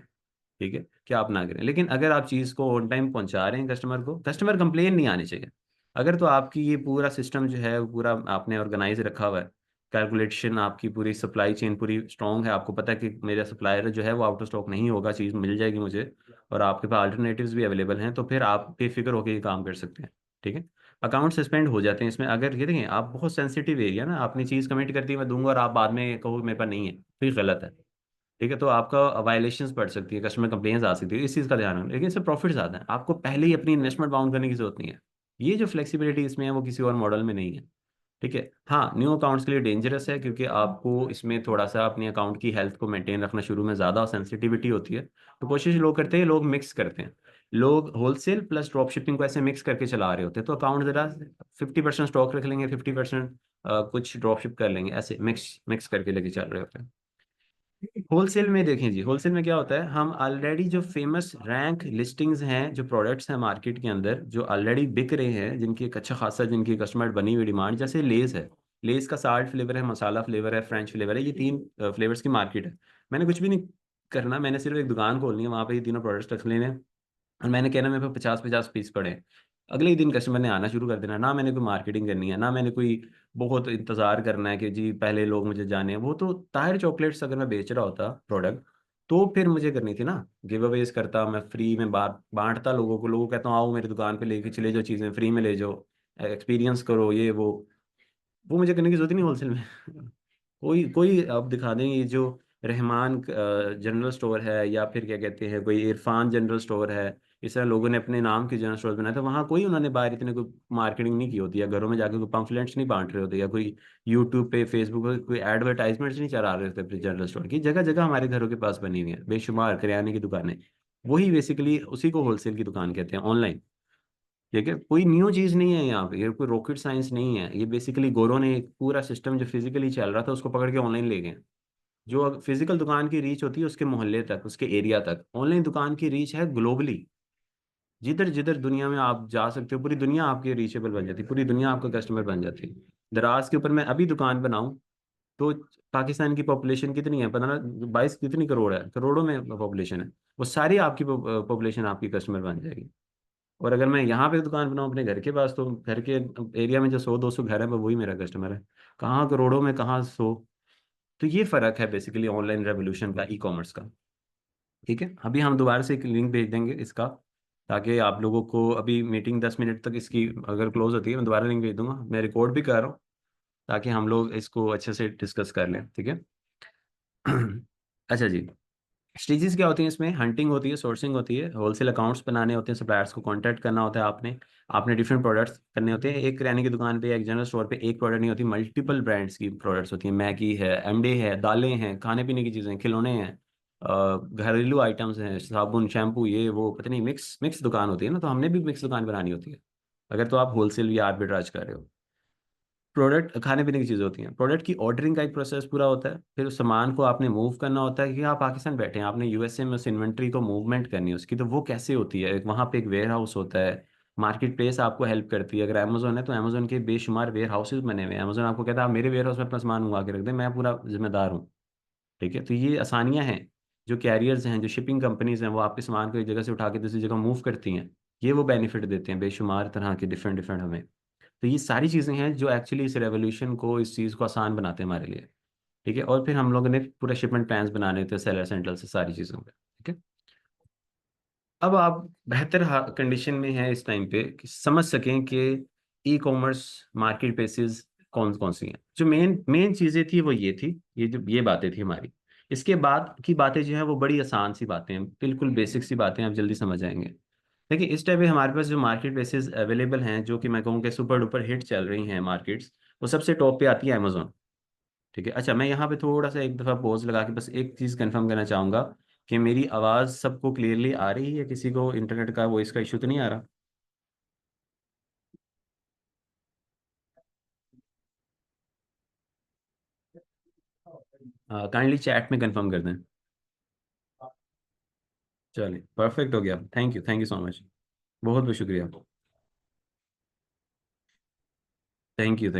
ठीक है, कि आप ना करें। लेकिन अगर आप चीज़ को ऑन टाइम पहुंचा रहे हैं कस्टमर को, कस्टमर कंप्लेन नहीं आनी चाहिए। अगर तो आपकी ये पूरा सिस्टम जो है वो पूरा आपने ऑर्गेनाइज रखा हुआ है, कैलकुलेशन आपकी पूरी सप्लाई चेन पूरी स्ट्रांग है, आपको पता है कि मेरा सप्लायर जो है वो आउट ऑफ स्टॉक नहीं होगा, चीज़ मिल जाएगी मुझे, और आपके पास अल्टरनेटिव्स भी अवेलेबल हैं, तो फिर आप बेफिक्र होकर ये काम कर सकते हैं, ठीक है। अकाउंट सस्पेंड हो जाते हैं इसमें, अगर ये देखें आप बहुत सेंसिटिव एरिया ना, आपने चीज़ कमिट कर दी मैं दूंगा और आप बाद में कहो मेरे पास नहीं है, फिर गलत है, ठीक है। तो आपका वायलेशंस बढ़ सकती है, कस्टमर कंप्लेंट्स आ सकती है, इस चीज़ का ध्यान रखना। लेकिन इससे प्रॉफिट ज़्यादा है, आपको पहले ही अपनी इन्वेस्टमेंट बाउंड करने की जरूरत नहीं है। ये जो फ्लेक्सिबिलिटी इसमें है वो किसी और मॉडल में नहीं है, ठीक है। हाँ न्यू अकाउंट्स के लिए डेंजरस है, क्योंकि आपको इसमें थोड़ा सा अपने अकाउंट की हेल्थ को मेंटेन रखना शुरू में ज़्यादा सेंसिटिविटी होती है। तो कोशिश लोग करते हैं, लोग मिक्स करते हैं, लोग होलसेल प्लस ड्रॉप शिपिंग को ऐसे मिक्स करके चला रहे होते हैं। तो अकाउंट ज़रा 50% स्टॉक रख लेंगे, 50% कुछ ड्रॉप शिप कर लेंगे, ऐसे मिक्स मिक्स करके लेके चल रहे होते हैं। होलसेल में देखें जी, होलसेल में क्या होता है, हम ऑलरेडी जो फेमस रैंक लिस्टिंग्स हैं, जो प्रोडक्ट्स हैं मार्केट के अंदर जो ऑलरेडी बिक रहे हैं, जिनकी एक अच्छा खासा जिनकी कस्टमर बनी हुई डिमांड, जैसे लेस है, लेस का साल्ट फ्लेवर है, मसाला फ्लेवर है, फ्रेंच फ्लेवर है, ये तीन फ्लेवर्स की मार्केट है। मैंने कुछ भी नहीं करना, मैंने सिर्फ एक दुकान खोलनी है, वहाँ पे ये तीनों प्रोडक्ट्स रख लेने हैं, और मैंने कहना मेरे पास 50-50 पीस पड़े हैं। अगले ही दिन कस्टमर ने आना शुरू कर देना, ना मैंने कोई मार्केटिंग करनी है, ना मैंने कोई बहुत इंतजार करना है कि जी पहले लोग मुझे जाने। वो तो ताहिर चॉकलेट्स अगर मैं बेच रहा होता प्रोडक्ट, तो फिर मुझे करनी थी ना, गिव अवेज करता मैं, फ्री में बांटता लोगों को, लोगों को कहता हूँ आओ मेरी दुकान पे लेके चले जाओ, चीज़ें फ्री में ले जाओ, एक्सपीरियंस करो ये वो मुझे करने की जरूरत ही नहीं होलसेल में। कोई कोई आप दिखा दें, ये जो रहमान जनरल स्टोर है, या फिर क्या कहते हैं कोई इरफान जनरल स्टोर है, इस तरह लोगों ने अपने नाम के जनरल स्टोर बनाए, तो वहाँ कोई उन्होंने बाहर इतने कोई मार्केटिंग नहीं की होती, या घरों में जाके कोई पम्फलेट्स नहीं बांट रहे होते, या कोई यूट्यूब पे फेसबुक पे कोई एडवर्टाइजमेंट्स नहीं चला रहे होते अपने जनरल स्टोर की। जगह जगह हमारे घरों के पास बनी हुई है बेशुमार किराने की दुकानें, वही बेसिकली उसी को होलसेल की दुकान कहते हैं ऑनलाइन। ठीक है, कोई न्यू चीज नहीं है यहाँ पे, ये कोई रॉकेट साइंस नहीं है, ये बेसिकली गोरों ने एक पूरा सिस्टम जो फिजिकली चल रहा था उसको पकड़ के ऑनलाइन ले गए। जो फिजिकल दुकान की रीच होती है उसके मोहल्ले तक, उसके एरिया तक, ऑनलाइन दुकान की रीच है ग्लोबली। जिधर जिधर दुनिया में आप जा सकते हो, पूरी दुनिया आपकी रीचेबल बन जाती है, पूरी दुनिया आपका कस्टमर बन जाती है। दराज के ऊपर मैं अभी दुकान बनाऊं तो पाकिस्तान की पॉपुलेशन कितनी है, 15-22 कितनी करोड़ है, करोड़ों में पॉपुलेशन है, वो सारी आपकी पॉपुलेशन आपकी कस्टमर बन जाएगी। और अगर मैं यहाँ पे दुकान बनाऊँ अपने घर के पास, तो घर के एरिया में जो 100-200 घर है, वही मेरा कस्टमर है। कहाँ करोड़ों में, कहाँ 100। तो ये फर्क है बेसिकली ऑनलाइन रेवोल्यूशन का, ई कॉमर्स का। ठीक है, अभी हम दोबारा से एक लिंक भेज देंगे इसका, ताकि आप लोगों को, अभी मीटिंग 10 मिनट तक इसकी अगर क्लोज होती है, मैं दोबारा लिंक भेज दूंगा, मैं रिकॉर्ड भी कर रहा हूँ, ताकि हम लोग इसको अच्छे से डिस्कस कर लें। ठीक है। अच्छा जी, स्टेजेस क्या होती हैं इसमें, हंटिंग होती है, सोर्सिंग होती है, होलसेल अकाउंट्स बनाने होते हैं, सप्लायर्स को कांटेक्ट करना होता है आपने, आपने डिफरेंट प्रोडक्ट्स करने होते हैं। एक किराने की दुकान पे, एक जनरल स्टोर पे एक प्रोडक्ट नहीं होती, मल्टीपल ब्रांड्स की प्रोडक्ट्स होती हैं, मैगी है, एमडे है, दालें हैं, खाने पीने की चीज़ें, खिलौने हैं, घरेलू आइटम्स हैं, साबुन शैम्पू, ये वो पता नहीं, मिक्स मिक्स दुकान होती है ना, तो हमने भी मिक्स दुकान बनानी होती है, अगर तो आप होलसेल या आर्बिट्राज कर रहे हो। प्रोडक्ट खाने पीने की चीज़ें होती हैं, प्रोडक्ट की ऑर्डरिंग का एक प्रोसेस पूरा होता है, फिर उस सामान को आपने मूव करना होता है, कि आप पाकिस्तान बैठे हैं, आपने यूएसए में उस इन्वेंट्री को मूवमेंट करनी है उसकी, तो वो कैसे होती है, वहाँ पे एक वेयर हाउस होता है, मार्केट प्लेस आपको हेल्प करती है। अगर अमेजोन है तो अमेजोन के बेशुमार वेयर हाउसेज बने हुए हैं, अमेजोन आपको कहता है आप मेरे वेयर हाउस में अपना सामान मंगवा के रख दें, मैं पूरा जिम्मेदार हूँ। ठीक है, तो ये आसानियाँ हैं, जो कैरियर्स हैं, जो शिपिंग कंपनीज हैं, वो आपके सामान को एक जगह से उठा के दूसरी जगह मूव करती हैं, ये वो बेनिफिट देते हैं बेशुमार तरह के, डिफरेंट डिफरेंट हमें। तो ये सारी चीज़ें हैं जो एक्चुअली इस रेवोल्यूशन को, इस चीज़ को आसान बनाते हैं हमारे लिए। ठीक है, और फिर हम लोगों ने पूरा शिपमेंट प्लान्स बनाने थे सेलर सेंट्रल से, सारी चीज़ों पे। ठीक है, अब आप बेहतर कंडीशन में हैं इस टाइम पे कि समझ सकें कि ई कॉमर्स मार्केट प्लेसेस कौन कौन सी हैं। जो मेन मेन चीज़ें थी वो ये थी, ये जो ये बातें थी हमारी। इसके बाद की बातें जो है वो बड़ी आसान सी बातें हैं, बिल्कुल बेसिक सी बातें, आप जल्दी समझ जाएंगे। देखिए, इस टाइम पे हमारे पास जो मार्केट प्लेसेस अवेलेबल हैं, जो कि मैं कहूँ कि सुपर डुपर हिट चल रही हैं मार्केट्स, वो सबसे टॉप पे आती है अमेजोन। ठीक है, अच्छा मैं यहाँ पे थोड़ा सा एक दफ़ा पॉज लगा के बस एक चीज़ कंफर्म करना चाहूँगा, कि मेरी आवाज़ सबको क्लियरली आ रही है, किसी को इंटरनेट का वॉइस का इशू तो नहीं आ रहा? काइंडली चैट में कंफर्म कर दें। चलिए परफेक्ट हो गया, थैंक यू सो मच, बहुत बहुत शुक्रिया। Thank you.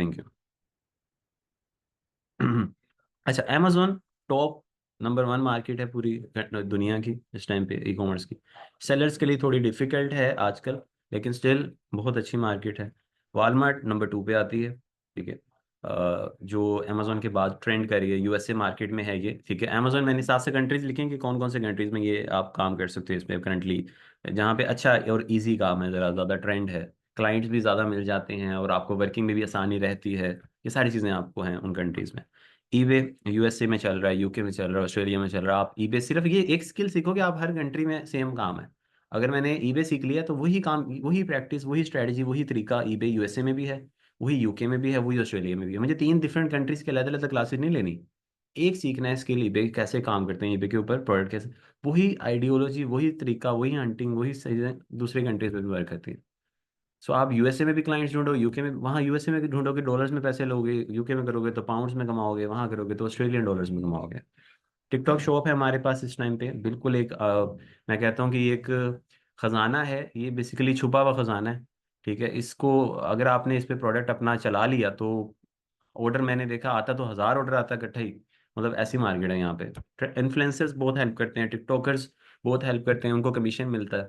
अच्छा, amazon टॉप नंबर 1 मार्केट है पूरी दुनिया की इस टाइम पे, ई कॉमर्स की। सेलर्स के लिए थोड़ी डिफिकल्ट है आजकल, लेकिन स्टिल बहुत अच्छी मार्केट है। वॉलमार्ट नंबर 2 पे आती है। ठीक है, जो अमेजोन के बाद ट्रेंड कर रही है, यूएसए मार्केट में है ये। ठीक है, अमेजोन मैंने 7 से कंट्रीज लिखे कि कौन कौन से कंट्रीज में ये आप काम कर सकते हो, इसमें करंटली जहाँ पे अच्छा और इजी काम है, ज़रा ज़्यादा ट्रेंड है, क्लाइंट्स भी ज़्यादा मिल जाते हैं, और आपको वर्किंग में भी आसानी रहती है, ये सारी चीज़ें आपको हैं उन कंट्रीज में। ईबे यूएसए में चल रहा है, यूके में चल रहा है, ऑस्ट्रेलिया में चल रहा है। आप ईबे सिर्फ ये एक स्किल सीखोगे, आप हर कंट्री में सेम काम है। अगर मैंने ईबे सीख लिया तो वही काम, वही प्रैक्टिस, वही स्ट्रेटजी, वही तरीका ईबे यूएसए में भी है, वही यूके में भी है, वही ऑस्ट्रेलिया में भी है। मुझे 3 डिफरेंट कंट्रीज के अलग अलग क्लासेस नहीं लेनी, एक सीखना है स्किल, ईबे कैसे काम करते हैं, ईबे के ऊपर प्रोडक्ट कैसे, वही आइडियोलॉजी, वही तरीका, वही हंटिंग, वही चीजें दूसरे कंट्रीज में भी वर्क करती है। सो आप यूएसए में भी क्लाइंट्स ढूंढो, यूके में, वहाँ यूएसए में ढूंढोगे डॉलर्स में पैसे लोगे, यूके में करोगे तो पाउंड्स में कमाओगे, वहाँ करोगे तो ऑस्ट्रेलियन डॉलर्स में कमाओगे। टिकटॉक शॉप है हमारे पास इस टाइम पे, बिल्कुल एक मैं कहता हूँ कि ये एक खजाना है, ये बेसिकली छुपा हुआ खजाना है। ठीक है, इसको अगर आपने इस पे प्रोडक्ट अपना चला लिया तो ऑर्डर, मैंने देखा आता तो 1000 ऑर्डर आता इकट्ठा ही। मतलब ऐसी मार्केट है यहाँ पे। इन्फ्लुएंसर्स बहुत हेल्प करते हैं, टिकटॉकर्स बहुत हेल्प करते हैं, उनको कमीशन मिलता है।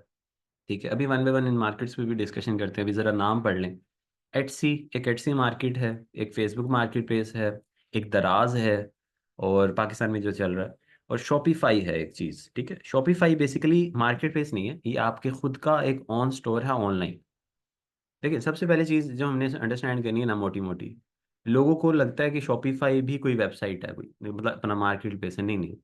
ठीक है, अभी one by one in markets पे भी डिस्कशन करते हैं, अभी ज़रा नाम पढ़ लें। एटसी, एक एटसी मार्केट है, एक फेसबुक मार्केट प्लेस है, एक दराज है, और पाकिस्तान में जो चल रहा है, और शॉपिफाई है एक चीज़। ठीक है, शॉपिफाई बेसिकली मार्केट प्लेस नहीं है, ये आपके खुद का एक ऑन स्टोर है ऑनलाइन। देखिए, सबसे पहले चीज़ जो हमने अंडरस्टैंड करनी है ना, मोटी मोटी, लोगों को लगता है कि शॉपिफाई भी कोई वेबसाइट है, कोई मतलब अपना मार्केट प्लेस है। नहीं नहीं,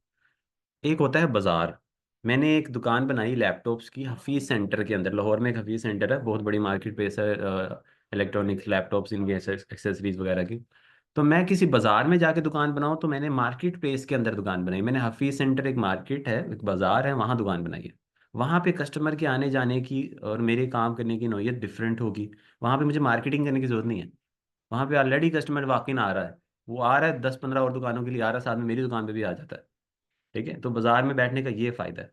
एक होता है बाजार। मैंने एक दुकान बनाई लैपटॉप्स की हफीज सेंटर के अंदर, लाहौर में एक हफीज सेंटर है, बहुत बड़ी मार्केट प्लेस है इलेक्ट्रॉनिक्स, लैपटॉप्स, इनकी एक्सेसरीज वगैरह की। तो मैं किसी बाजार में जाके दुकान बनाऊं, तो मैंने मार्केट प्लेस के अंदर दुकान बनाई। मैंने हफीज सेंटर, एक मार्केट है, एक बाजार है, वहां दुकान बनाई है। वहां पे कस्टमर के आने जाने की और मेरे काम करने की नौयत डिफरेंट होगी। वहां पे मुझे मार्केटिंग करने की जरूरत नहीं है। वहां पे ऑलरेडी कस्टमर वाकिन आ रहा है, वो आ रहा है 10-15 और दुकानों के लिए आ रहा है, साथ में मेरी दुकान पे भी आ जाता है। ठीक है, तो बाजार में बैठने का ये फायदा है।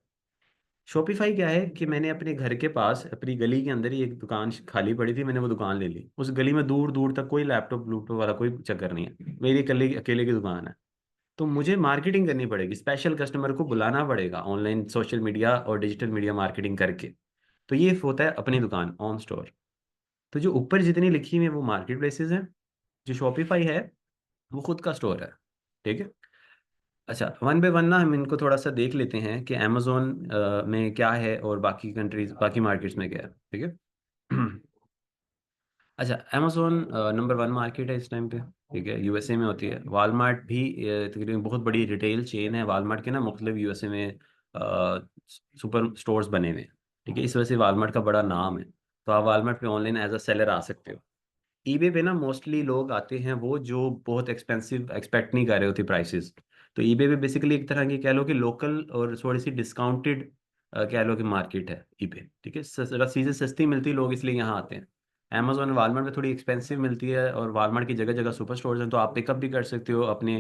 शॉपिफाई क्या है कि मैंने अपने घर के पास अपनी गली के अंदर ही एक दुकान खाली पड़ी थी, मैंने वो दुकान ले ली। उस गली में दूर दूर तक कोई लैपटॉप लूपटॉप वाला कोई चक्कर नहीं है, मेरी अकेले अकेले की दुकान है। तो मुझे मार्केटिंग करनी पड़ेगी, स्पेशल कस्टमर को बुलाना पड़ेगा ऑनलाइन, सोशल मीडिया और डिजिटल मीडिया मार्केटिंग करके। तो ये होता है अपनी दुकान ऑन स्टोर। तो जो ऊपर जितनी लिखी हुई है वो मार्केट प्लेसेस हैं, जो शॉपिफाई है वो खुद का स्टोर है। ठीक है। अच्छा, वन बाय वन ना हम इनको थोड़ा सा देख लेते हैं कि अमेजोन में क्या है और बाकी कंट्रीज, बाकी मार्केट्स में क्या है। ठीक है। अच्छा, अमेजोन नंबर वन मार्केट है इस टाइम पे। ठीक है, यूएसए में होती है। वालमार्ट भी तकरीबन बहुत बड़ी रिटेल चेन है, वालमार्ट के ना मुख्तलिफ यूएसए में सुपर स्टोर्स बने हुए हैं। ठीक है, इस वजह से वालमार्ट का बड़ा नाम है। तो आप वालमार्ट पे ऑनलाइन एज अ सेलर आ सकते हो। ईबे पे ना मोस्टली लोग आते हैं वो जो बहुत एक्सपेंसिव एक्सपेक्ट नहीं कर रहे होते प्राइसेस। तो ईबे पे बेसिकली एक तरह की कह लो कि लोकल और थोड़ी सी डिस्काउंटेड कह लो कि मार्केट है ईबे। ठीक है, चीज़ें सस्ती मिलती है, लोग इसलिए यहाँ आते हैं। अमेजोन वालमार्ट में थोड़ी एक्सपेंसिव मिलती है, और वालमार्ट की जगह जगह सुपर स्टोर्स हैं, तो आप पिकअप भी कर सकते हो अपने,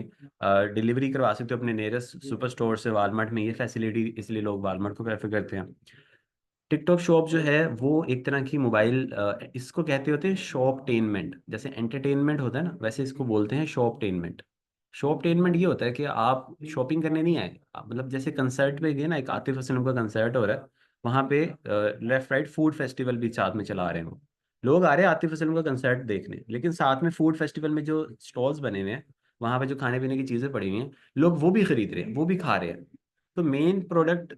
डिलीवरी करवा सकते हो अपने नियरेस्ट सुपर स्टोर से। वालमार्ट में ये फैसिलिटी, इसलिए लोग वालमार्ट को प्रेफर करते हैं। टिकटॉक शॉप जो है वो एक तरह की मोबाइल, इसको कहते होते हैं शॉपटेनमेंट। जैसे एंटरटेनमेंट होता है ना, वैसे इसको बोलते हैं शॉपटेनमेंट। शॉपटेनमेंट ये होता है कि आप शॉपिंग करने नहीं आए, मतलब जैसे कंसर्ट पे गए ना, एक आतिफ असलम का कंसर्ट हो रहा है, वहाँ पे लेफ्ट राइट फूड फेस्टिवल भी साथ में चला रहे हैं वो। लोग आ रहे हैं आतिफ असलम का कंसर्ट देखने, लेकिन साथ में फूड फेस्टिवल में जो स्टॉल्स बने हुए हैं, वहाँ पे जो खाने पीने की चीज़ें पड़ी हुई हैं, लोग वो भी खरीद रहे हैं, वो भी खा रहे हैं। तो मेन प्रोडक्ट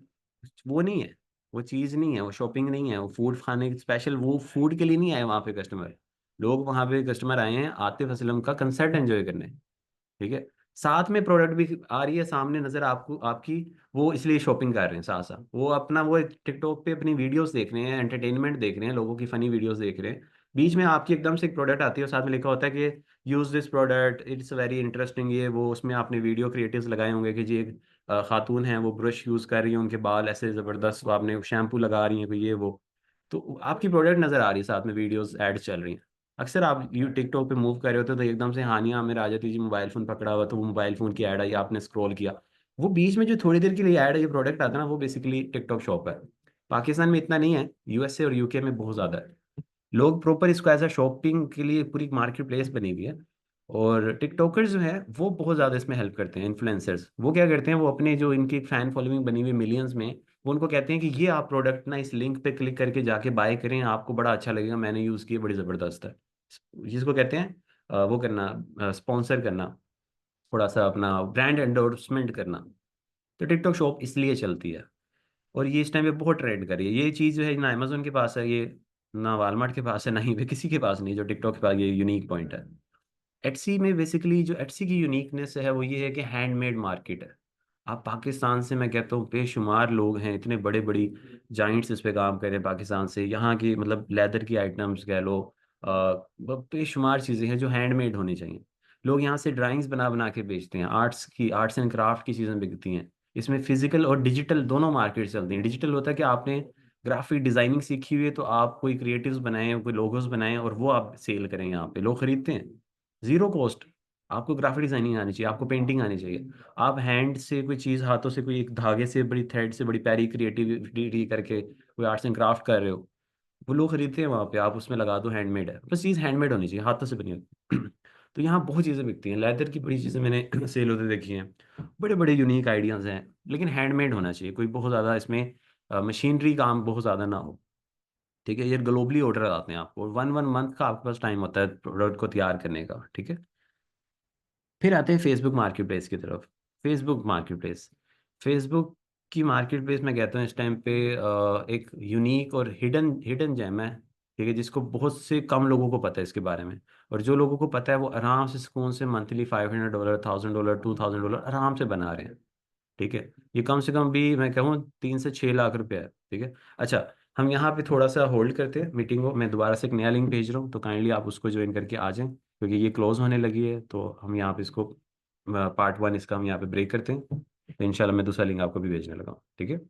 वो नहीं है, वो चीज़ नहीं है, वो शॉपिंग नहीं है, वो फूड खाने स्पेशल, वो फूड के लिए नहीं आए वहाँ पे कस्टमर। लोग वहाँ पे कस्टमर आए हैं आतिफ असलम का कंसर्ट एंजॉय करने। ठीक है, साथ में प्रोडक्ट भी आ रही है सामने नजर आपको आपकी, वो इसलिए शॉपिंग कर रहे हैं साथ साथ। वो अपना वो टिकटॉक पे अपनी वीडियोस देख रहे हैं, एंटरटेनमेंट देख रहे हैं, लोगों की फनी वीडियोस देख रहे हैं। बीच में आपकी एकदम से एक प्रोडक्ट आती है और साथ में लिखा होता है कि use this product, it's very interesting, ये वो। उसमें आपने वीडियो क्रिएटिव्स लगाए होंगे कि जी एक खातून है, वो ब्रश यूज कर रही है, उनके बाल ऐसे जबरदस्त, वो आपने शैम्पू लगा रही हैं कोई, ये वो। तो आपकी प्रोडक्ट नजर आ रही है, साथ में वीडियोस एड्स चल रही हैं। अक्सर आप यू टिकटॉक पे मूव कर रहे होते हो तो एकदम से हानिया मेरे आ जाती है जी, मोबाइल फोन पकड़ा हुआ, तो वो मोबाइल फोन की ऐड आई, आपने स्क्रॉल किया। वो बीच में जो थोड़ी देर के लिए ऐड ये प्रोडक्ट आता है ना, वो बेसिकली टिकटॉक शॉप है। पाकिस्तान में इतना नहीं है, यूएसए और यूके में बहुत ज्यादा है। लोग प्रॉपर इसको एज अ शॉपिंग के लिए पूरी मार्केट प्लेस बनी हुई है। और टिकटॉकर्स जो है वो बहुत ज़्यादा इसमें हेल्प करते हैं। इन्फ्लुएंसर्स वो क्या करते हैं, वो अपने जो इनकी फैन फॉलोइंग बनी हुई मिलियंस में, वो उनको कहते हैं कि ये आप प्रोडक्ट ना इस लिंक पे क्लिक करके जाके बाय करें, आपको बड़ा अच्छा लगेगा, मैंने यूज़ किया, बड़ी ज़बरदस्त है। जिसको कहते हैं वो करना, स्पॉन्सर करना, थोड़ा सा अपना ब्रांड एंडोर्समेंट करना। तो टिकटॉक शॉप इसलिए चलती है, और ये इस टाइम पे बहुत ट्रेंड कर रही है। ये चीज़ जो है ना अमेजोन के पास है, ये ना वालमार्ट के पास है, ना ही पे किसी के पास नहीं, जो टिकटॉक के पास ये यूनिक पॉइंट है। एटसी में बेसिकली जो एटसी की यूनिकनेस है वो ये है कि हैंडमेड मार्केट है। आप पाकिस्तान से, मैं कहता हूँ बेशुमार लोग हैं, इतने बड़े बड़ी जाइंट्स इस पे काम कर रहे हैं पाकिस्तान से, यहाँ की मतलब लेदर की आइटम्स कह लो, बेशुमार चीज़ें हैं जो हैंडमेड होनी चाहिए। लोग यहाँ से ड्राइंग्स बना बना के बेचते हैं, आर्ट्स एंड क्राफ्ट की चीज़ें बिकती हैं। इसमें फिजिकल और डिजिटल दोनों मार्केट चलती हैं। डिजिटल होता है कि आपने ग्राफिक डिजाइनिंग सीखी हुई है, तो आप कोई क्रिएटिव्स बनाएं, कोई लोगोस बनाएं, और वो आप सेल करें, यहाँ पे लोग खरीदते हैं, जीरो कॉस्ट। आपको ग्राफिक डिजाइनिंग आनी चाहिए, आपको पेंटिंग आनी चाहिए। आप हैंड से कोई चीज़, हाथों से कोई एक धागे से बड़ी थ्रेड से बड़ी प्यारी क्रिएटिविटी करके कोई आर्ट्स एंड क्राफ्ट कर रहे हो, वो लोग खरीदते हैं वहाँ पे, आप उसमें लगा दो हैंडमेड है, बस चीज़ हैंडमेड होनी चाहिए, हाथों से बनी होती। तो यहाँ बहुत चीज़ें बिकती हैं, लेदर की बड़ी चीज़ें मैंने सेल होते देखी हैं, बड़े बड़े यूनिक आइडियाज़ हैं, लेकिन हैंडमेड होना चाहिए, कोई बहुत ज़्यादा इसमें मशीनरी काम बहुत ज़्यादा ना हो। ठीक है, ये ग्लोबली ऑर्डर आते हैं आपको, वन वन मंथ का आपके पास टाइम होता है प्रोडक्ट को तैयार करने का। ठीक है, फिर आते हैं फेसबुक मार्केट प्लेस की तरफ। फेसबुक मार्केट प्लेस, फेसबुक की मार्केट प्लेस मैं कहता हूँ इस टाइम पे एक यूनिक और हिडन हिडन जेम है। ठीक है, जिसको बहुत से कम लोगों को पता है इसके बारे में, और जो लोगों को पता है वो आराम से सुकून से मंथली $500, $1000, $2000 आराम से बना रहे हैं। ठीक है, ये कम से कम भी मैं कहूँ 3 से 6 लाख रुपए है। ठीक है, अच्छा, हम यहाँ पे थोड़ा सा होल्ड करते हैं मीटिंग को, मैं दोबारा से एक नया लिंक भेज रहा हूँ, तो काइंडली आप उसको ज्वाइन करके आ जाएं, क्योंकि ये क्लोज होने लगी है, तो हम यहाँ पे इसको पार्ट 1 इसका हम यहाँ पे ब्रेक करते हैं, तो इंशाल्लाह मैं दूसरा लिंक आपको भी भेजने लगा हूँ। ठीक है।